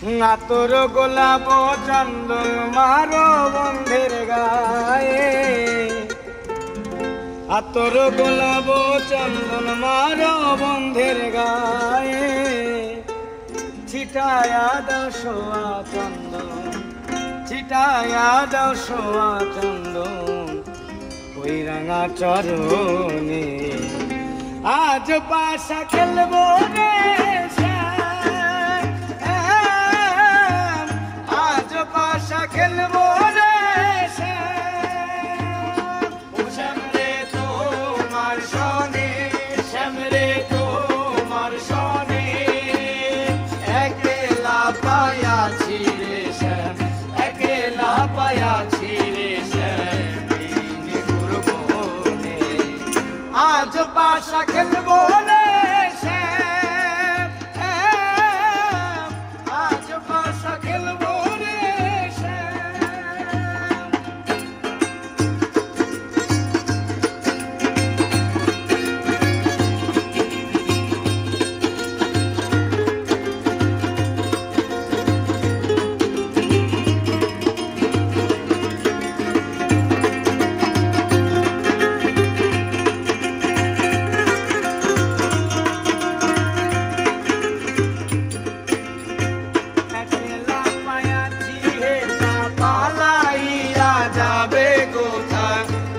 না তোর গোলাপ চন্দন মারো বন্ধের গায়ে, তোর গোলাপ চন্দন মারো বন্ধের গায়ে, ছিটায়া দাও সোয়া চন্দন, ছিটায়া দাও সোয়া চন্দন ওই রাঙা চরণে। আজ পাশা খেলবো রে শ্যাম, আজ পাশা খেলবো রে শ্যাম, শ্যাম রে তোমার সনে, শ্যাম রে তোমার সনে একলা পায়াছি রে শ্যাম, একলা পায়াছি রে শ্যাম গুরবনে। আজ পাশা খেলবো রে শ্যাম, আজ পাশা খেলবো রে শ্যাম।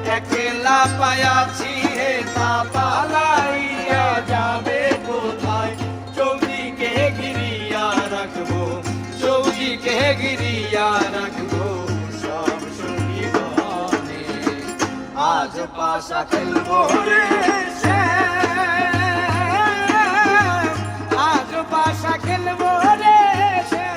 একলা পায়াছি হে তা পালাইয়া যাবে কোথায়, চৌদিকে ঘিরিয়া রাখবো, চৌদিকে ঘিরিয়া রাখবো সব সঙ্গী বনে। আজ পাশা খেলবো রে শ্যাম, আজ পাশা খেলবো রে শ্যাম।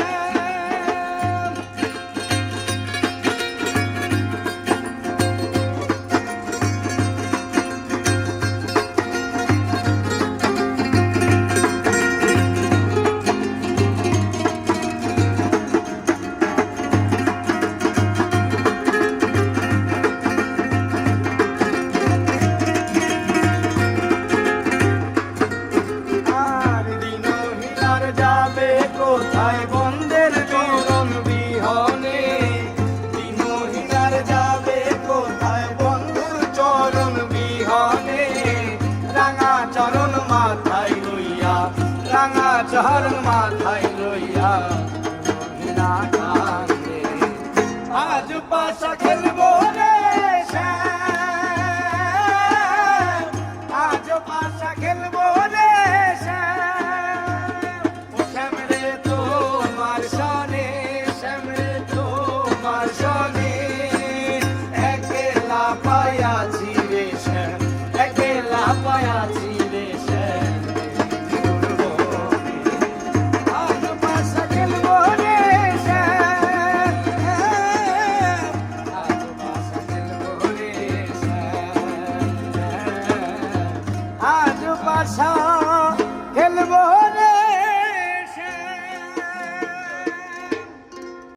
কোথায় বন্ধের চরণ বিহনে, দিনহীনার যাবে কোথায় বন্ধুর চরণ বিহনে, রাঙা চরণ মাথায় লইয়া, রাঙা চরণ মাথায় লইয়া দিনহীনা কান্দে। আজ পাশা খেলবো রে শ্যাম, আজ পাশা খেলবো রে শ্যাম। একলা পায়াছি রে শ্যাম, একলা পায়াছি রে শ্যাম গুরবনে। আজ পাশা খেলবো রে শ্যাম, আজ পাশা খেলবো রে শ্যাম, আজ পাশা